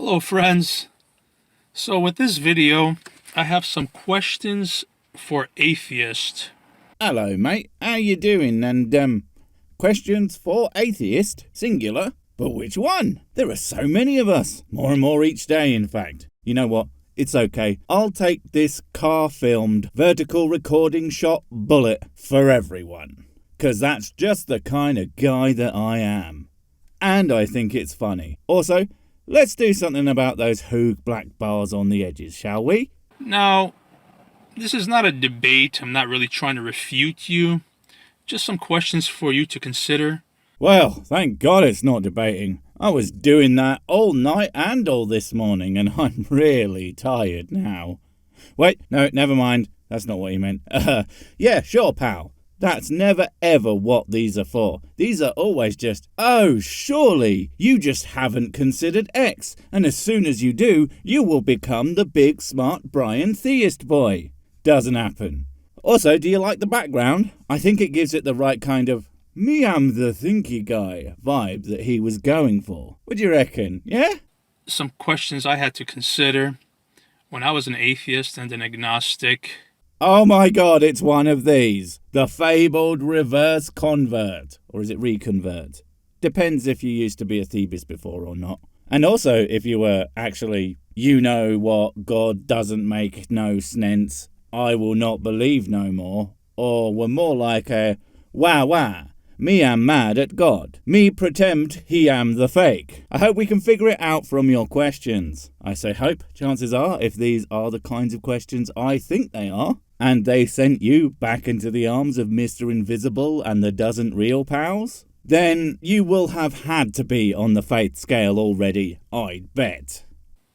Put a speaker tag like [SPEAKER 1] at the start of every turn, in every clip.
[SPEAKER 1] Hello friends. So with this video, I have some questions for atheists.
[SPEAKER 2] Hello, mate. How you doing? And, questions for atheist, singular? But which one? There are so many of us. More and more each day, in fact. You know what? It's okay. I'll take this car-filmed, vertical recording shot bullet for everyone. 'Cause that's just the kind of guy that I am. And I think it's funny. Also, let's do something about those Hoog black bars on the edges, shall we?
[SPEAKER 1] Now, this is not a debate. I'm not really trying to refute you. Just some questions for you to consider.
[SPEAKER 2] Well, thank God it's not debating. I was doing that all night and all this morning, and I'm really tired now. Wait, no, never mind. That's not what he meant. Yeah, sure, pal. That's never ever what these are for. These are always just, oh, surely you just haven't considered X, and as soon as you do, you will become the big smart Brian theist boy. Doesn't happen. Also, do you like the background? I think it gives it the right kind of me am the thinky guy vibe that he was going for. What do you reckon, yeah?
[SPEAKER 1] Some questions I had to consider when I was an atheist and an agnostic.
[SPEAKER 2] Oh my God, it's one of these. The fabled reverse convert. Or is it reconvert? Depends if you used to be a Thebes before or not. And also if you were actually, you know what, God doesn't make no sense, I will not believe no more. Or were more like a, wah, me am mad at God. Me pretend he am the fake. I hope we can figure it out from your questions. I say hope. Chances are, if these are the kinds of questions I think they are, and they sent you back into the arms of Mr. Invisible and the doesn't real pals, then you will have had to be on the faith scale already, I'd bet.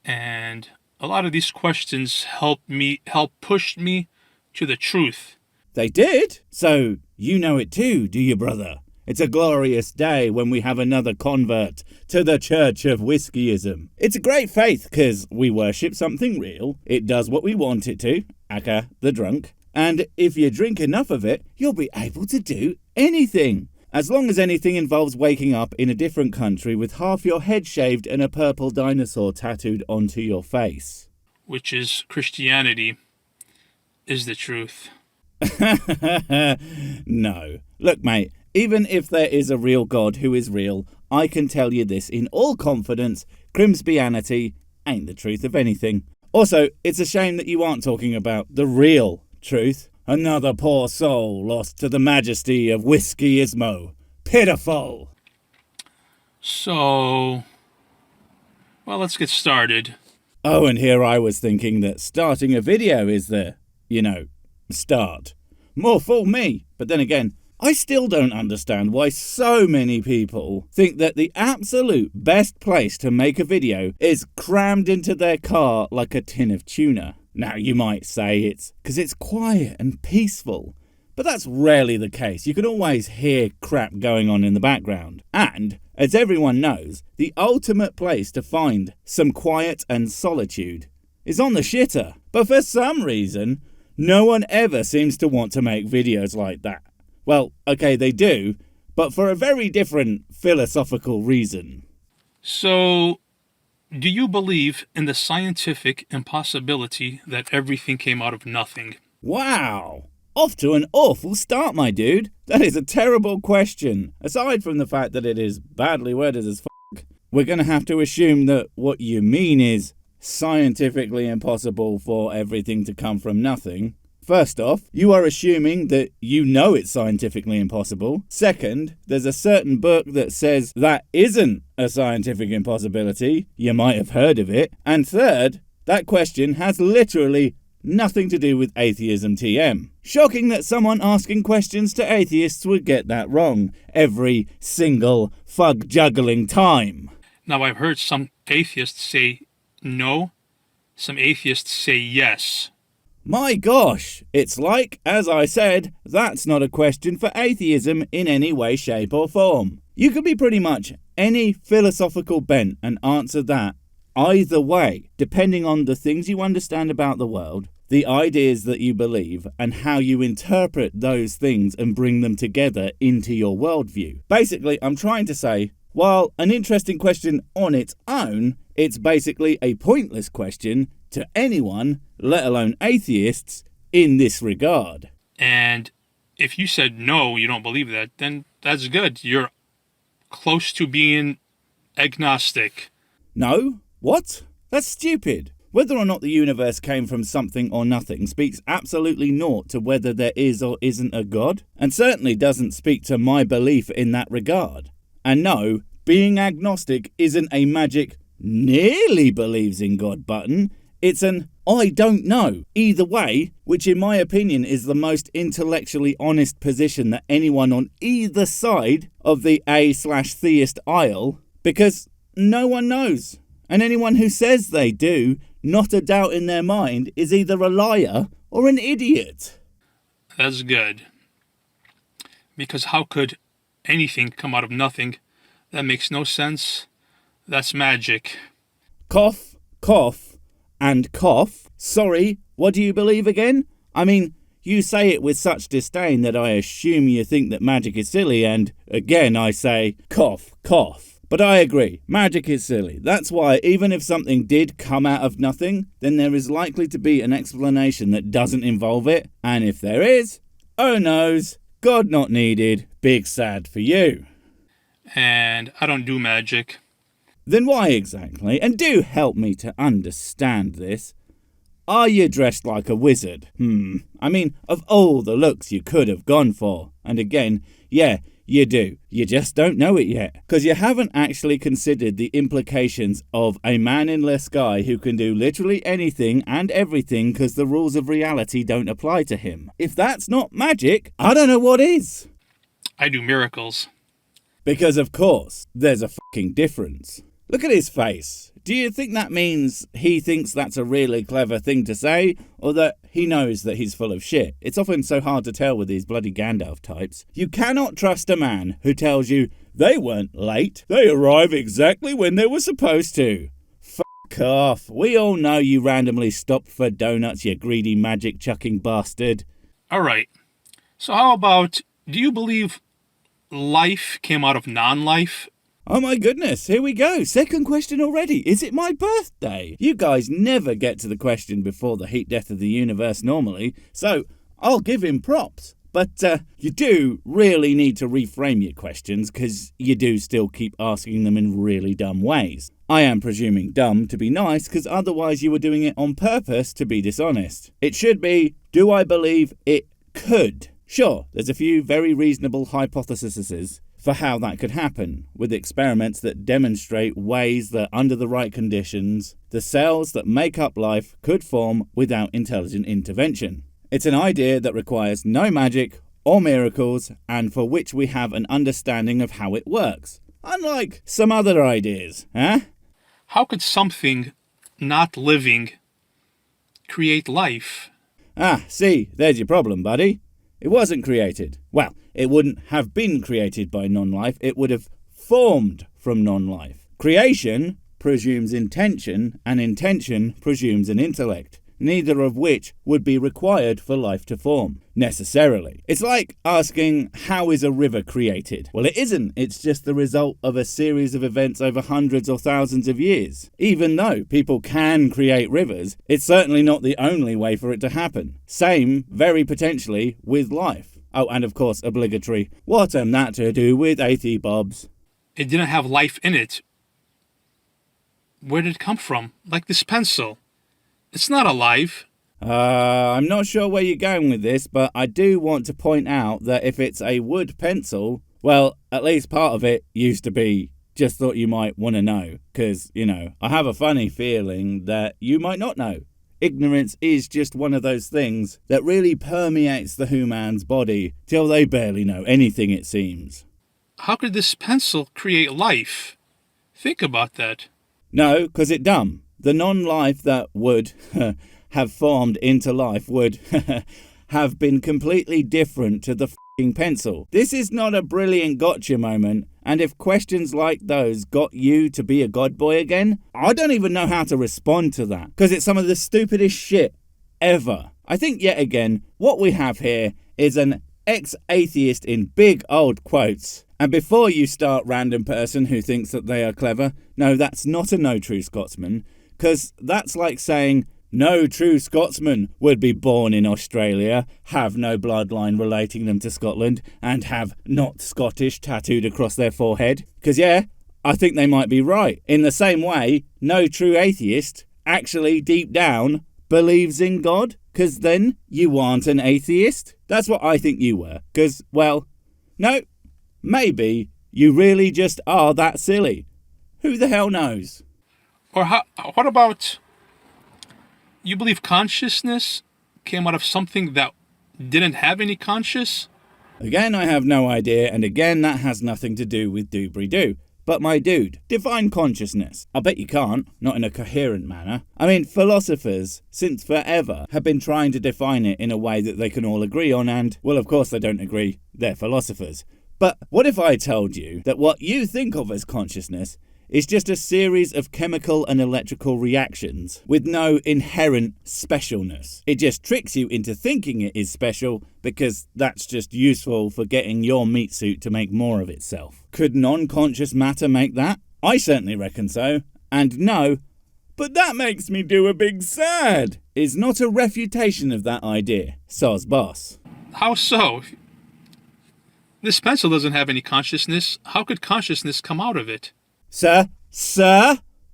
[SPEAKER 1] And a lot of these questions helped push me to the truth.
[SPEAKER 2] They did? So you know it too, do you, brother? It's a glorious day when we have another convert to the Church of Whiskeyism. It's a great faith because we worship something real. It does what we want it to, aka the drunk. And if you drink enough of it, you'll be able to do anything. As long as anything involves waking up in a different country with half your head shaved and a purple dinosaur tattooed onto your face.
[SPEAKER 1] Which is Christianity is the truth.
[SPEAKER 2] No. Look, mate, even if there is a real God who is real, I can tell you this in all confidence, Crimsbianity ain't the truth of anything. Also, it's a shame that you aren't talking about the real truth. Another poor soul lost to the majesty of Whiskeyismo. Pitiful!
[SPEAKER 1] So, well, let's get started.
[SPEAKER 2] Oh, and here I was thinking that starting a video is the, start. More fool me. But then again, I still don't understand why so many people think that the absolute best place to make a video is crammed into their car like a tin of tuna. Now, you might say it's because it's quiet and peaceful, but that's rarely the case. You can always hear crap going on in the background. And, as everyone knows, the ultimate place to find some quiet and solitude is on the shitter. But for some reason, no one ever seems to want to make videos like that. Well, okay, they do, but for a very different philosophical reason.
[SPEAKER 1] So, do you believe in the scientific impossibility that everything came out of nothing?
[SPEAKER 2] Wow! Off to an awful start, my dude. That is a terrible question. Aside from the fact that it is badly worded as f***, we're going to have to assume that what you mean is scientifically impossible for everything to come from nothing. First off, you are assuming that you know it's scientifically impossible. Second, there's a certain book that says that isn't a scientific impossibility. You might have heard of it. And third, that question has literally nothing to do with atheism TM. Shocking that someone asking questions to atheists would get that wrong every single fug-juggling time.
[SPEAKER 1] Now, I've heard some atheists say no, some atheists say yes.
[SPEAKER 2] My gosh, it's like, as I said, that's not a question for atheism in any way, shape or form. You could be pretty much any philosophical bent and answer that either way, depending on the things you understand about the world, the ideas that you believe, and how you interpret those things and bring them together into your worldview. Basically, I'm trying to say, while an interesting question on its own, it's basically a pointless question to anyone, let alone atheists, in this regard.
[SPEAKER 1] And if you said no, you don't believe that, then that's good. You're close to being agnostic.
[SPEAKER 2] No? What? That's stupid. Whether or not the universe came from something or nothing speaks absolutely naught to whether there is or isn't a God, and certainly doesn't speak to my belief in that regard. And no, being agnostic isn't a magic nearly believes in God button. It's an I don't know either way, which in my opinion is the most intellectually honest position that anyone on either side of the A/theist aisle, because no one knows. And anyone who says they do, not a doubt in their mind, is either a liar or an idiot.
[SPEAKER 1] That's good. Because how could anything come out of nothing? That makes no sense. That's magic.
[SPEAKER 2] Cough, cough, and cough. Sorry, what do you believe again? I mean, you say it with such disdain that I assume you think that magic is silly, and again I say, cough, cough. But I agree, magic is silly. That's why even if something did come out of nothing, then there is likely to be an explanation that doesn't involve it. And if there is, oh noes, God not needed, big sad for you.
[SPEAKER 1] And I don't do magic.
[SPEAKER 2] Then why exactly, and do help me to understand this, are you dressed like a wizard? I mean, of all the looks you could have gone for. And again, yeah, you do. You just don't know it yet. Because you haven't actually considered the implications of a man in the sky who can do literally anything and everything because the rules of reality don't apply to him. If that's not magic, I don't know what is.
[SPEAKER 1] I do miracles.
[SPEAKER 2] Because of course, there's a fucking difference. Look at his face. Do you think that means he thinks that's a really clever thing to say, or that he knows that he's full of shit? It's often so hard to tell with these bloody Gandalf types. You cannot trust a man who tells you they weren't late. They arrive exactly when they were supposed to. Fuck off. We all know you randomly stopped for donuts, you greedy magic chucking bastard.
[SPEAKER 1] Alright. So how about, do you believe life came out of non-life?
[SPEAKER 2] Oh my goodness, here we go. Second question already. Is it my birthday? You guys never get to the question before the heat death of the universe normally, so I'll give him props. But you do really need to reframe your questions, because you do still keep asking them in really dumb ways. I am presuming dumb to be nice, because otherwise you were doing it on purpose to be dishonest. It should be, do I believe it could? Sure, there's a few very reasonable hypotheses for how that could happen, with experiments that demonstrate ways that, under the right conditions, the cells that make up life could form without intelligent intervention. It's an idea that requires no magic or miracles, and for which we have an understanding of how it works, unlike some other ideas, huh?
[SPEAKER 1] How could something not living create life?
[SPEAKER 2] Ah, see, there's your problem, buddy. It wasn't created. Well, it wouldn't have been created by non-life, it would have formed from non-life. Creation presumes intention, and intention presumes an intellect, neither of which would be required for life to form, necessarily. It's like asking, how is a river created? Well, it isn't. It's just the result of a series of events over hundreds or thousands of years. Even though people can create rivers, it's certainly not the only way for it to happen. Same, very potentially, with life. Oh, and of course, obligatory. What am that to do with Athie-bobs?
[SPEAKER 1] It didn't have life in it. Where did it come from? Like this pencil. It's not alive.
[SPEAKER 2] I'm not sure where you're going with this, but I do want to point out that if it's a wood pencil, well, at least part of it used to be. Just thought you might want to know, because, I have a funny feeling that you might not know. Ignorance is just one of those things that really permeates the human's body till they barely know anything, it seems.
[SPEAKER 1] How could this pencil create life? Think about that.
[SPEAKER 2] No, because it's dumb. The non-life that would have formed into life would have been completely different to the f***ing pencil. This is not a brilliant gotcha moment, and if questions like those got you to be a god boy again, I don't even know how to respond to that, because it's some of the stupidest shit ever. I think yet again, what we have here is an ex-atheist in big old quotes. And before you start random person who thinks that they are clever, no, that's not a no true Scotsman, because that's like saying no true Scotsman would be born in Australia, have no bloodline relating them to Scotland, and have not Scottish tattooed across their forehead. Because yeah, I think they might be right. In the same way, no true atheist actually deep down believes in God, because then you aren't an atheist. That's what I think you were. Because, well, no, maybe you really just are that silly. Who the hell knows?
[SPEAKER 1] Or what about, you believe consciousness came out of something that didn't have any conscious?
[SPEAKER 2] Again, I have no idea, and again, that has nothing to do with doobry-doo. But my dude, define consciousness. I bet you can't, not in a coherent manner. I mean, philosophers, since forever, have been trying to define it in a way that they can all agree on and, well, of course they don't agree, they're philosophers. But what if I told you that what you think of as consciousness is just a series of chemical and electrical reactions with no inherent specialness? It just tricks you into thinking it is special because that's just useful for getting your meat suit to make more of itself. Could non-conscious matter make that? I certainly reckon so. And no, but that makes me do a big sad, is not a refutation of that idea. Soz boss.
[SPEAKER 1] How so? This pencil doesn't have any consciousness. How could consciousness come out of it? Sir,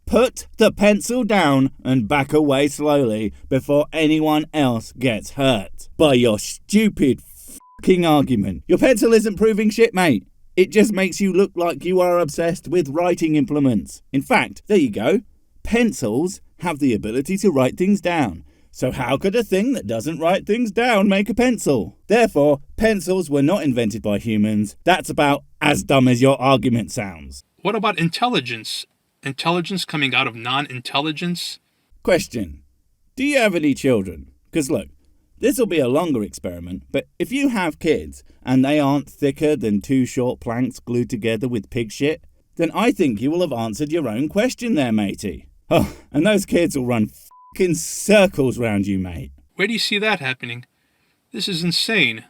[SPEAKER 2] put the pencil down and back away slowly before anyone else gets hurt by your stupid fucking argument. Your pencil isn't proving shit, mate. It just makes you look like you are obsessed with writing implements. In fact, there you go. Pencils have the ability to write things down. So how could a thing that doesn't write things down make a pencil? Therefore, pencils were not invented by humans. That's about as dumb as your argument sounds.
[SPEAKER 1] What about intelligence? Intelligence coming out of non-intelligence?
[SPEAKER 2] Question. Do you have any children? Because look, this will be a longer experiment, but if you have kids and they aren't thicker than two short planks glued together with pig shit, then I think you will have answered your own question there, matey. Oh, and those kids will run fucking circles round you, mate.
[SPEAKER 1] Where do you see that happening? This is insane.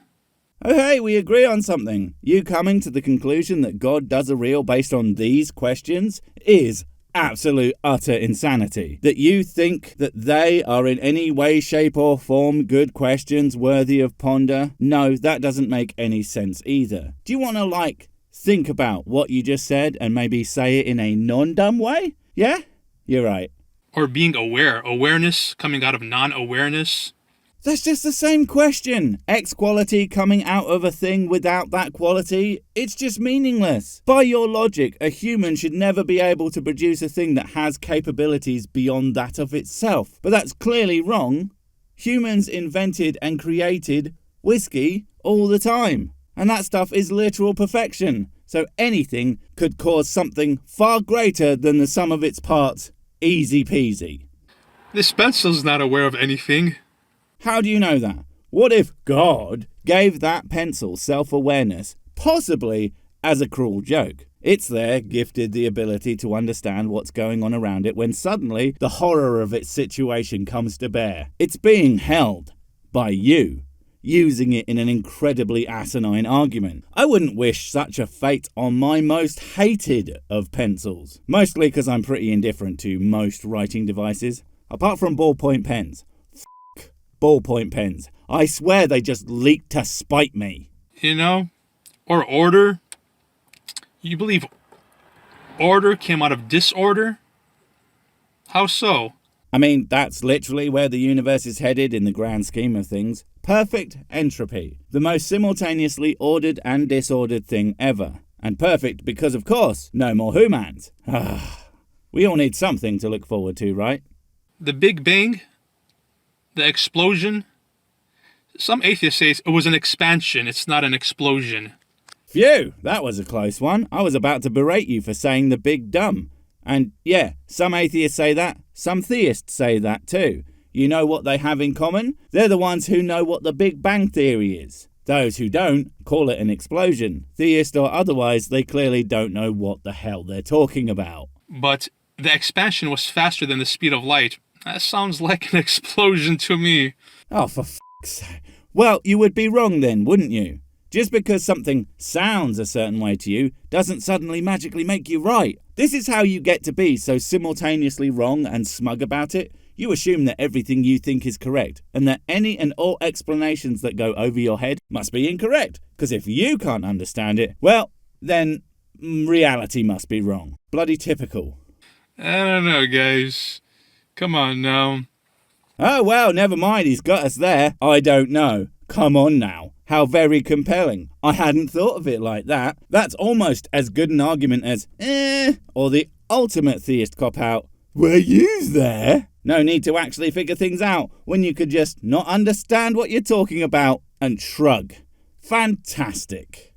[SPEAKER 2] Oh hey, we agree on something. You coming to the conclusion that God does a real based on these questions is absolute utter insanity. That you think that they are in any way, shape or form good questions worthy of ponder? No, that doesn't make any sense either. Do you want to think about what you just said and maybe say it in a non-dumb way? Yeah? You're right.
[SPEAKER 1] Or being aware. Awareness coming out of non-awareness.
[SPEAKER 2] That's just the same question. X quality coming out of a thing without that quality, it's just meaningless. By your logic, a human should never be able to produce a thing that has capabilities beyond that of itself. But that's clearly wrong. Humans invented and created whiskey all the time. And that stuff is literal perfection. So anything could cause something far greater than the sum of its parts. Easy peasy.
[SPEAKER 1] This pencil's not aware of anything.
[SPEAKER 2] How do you know that? What if God gave that pencil self-awareness, possibly as a cruel joke? It's there, gifted the ability to understand what's going on around it when suddenly the horror of its situation comes to bear. It's being held by you, using it in an incredibly asinine argument. I wouldn't wish such a fate on my most hated of pencils. Mostly because I'm pretty indifferent to most writing devices, apart from ballpoint pens. Ballpoint pens. I swear they just leaked to spite me.
[SPEAKER 1] You know? Or order. You believe order came out of disorder? How so?
[SPEAKER 2] I mean, that's literally where the universe is headed in the grand scheme of things. Perfect entropy. The most simultaneously ordered and disordered thing ever. And perfect because, of course, no more humans. We all need something to look forward to, right?
[SPEAKER 1] The Big Bang? The explosion? Some atheists say it was an expansion, it's not an explosion.
[SPEAKER 2] Phew, that was a close one. I was about to berate you for saying the big dumb. And yeah, some atheists say that, some theists say that too. You know what they have in common? They're the ones who know what the Big Bang Theory is. Those who don't call it an explosion. Theist or otherwise, they clearly don't know what the hell they're talking about.
[SPEAKER 1] But the expansion was faster than the speed of light. That sounds like an explosion to me.
[SPEAKER 2] Oh, for f***'s sake. Well, you would be wrong then, wouldn't you? Just because something sounds a certain way to you doesn't suddenly magically make you right. This is how you get to be so simultaneously wrong and smug about it. You assume that everything you think is correct, and that any and all explanations that go over your head must be incorrect. Because if you can't understand it, well, then reality must be wrong. Bloody typical.
[SPEAKER 1] I don't know, guys. Come on now.
[SPEAKER 2] Oh, well, never mind, he's got us there. I don't know. Come on now. How very compelling. I hadn't thought of it like that. That's almost as good an argument as, or the ultimate theist cop-out. Were you there? No need to actually figure things out when you could just not understand what you're talking about and shrug. Fantastic.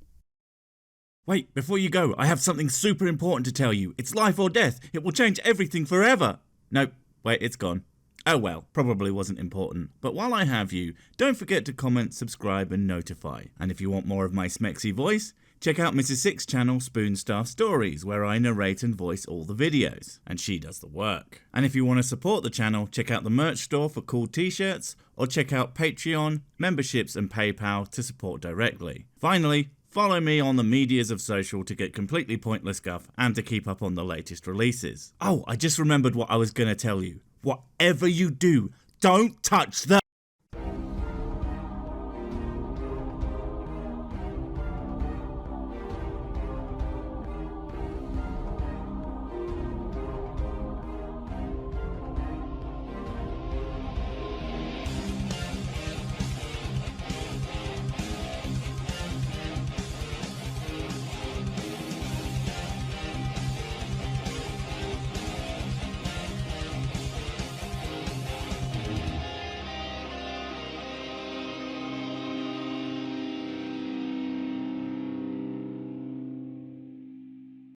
[SPEAKER 2] Wait, before you go, I have something super important to tell you. It's life or death. It will change everything forever. Nope, wait, it's gone. Oh well, probably wasn't important. But while I have you, don't forget to comment, subscribe and notify. And if you want more of my smexy voice, check out Mrs. Six's channel Spoonstaff Stories, where I narrate and voice all the videos, and she does the work. And if you want to support the channel, check out the merch store for cool t-shirts, or check out Patreon, memberships and PayPal to support directly. Finally, follow me on the medias of social to get completely pointless guff and to keep up on the latest releases. Oh, I just remembered what I was going to tell you. Whatever you do, don't touch the...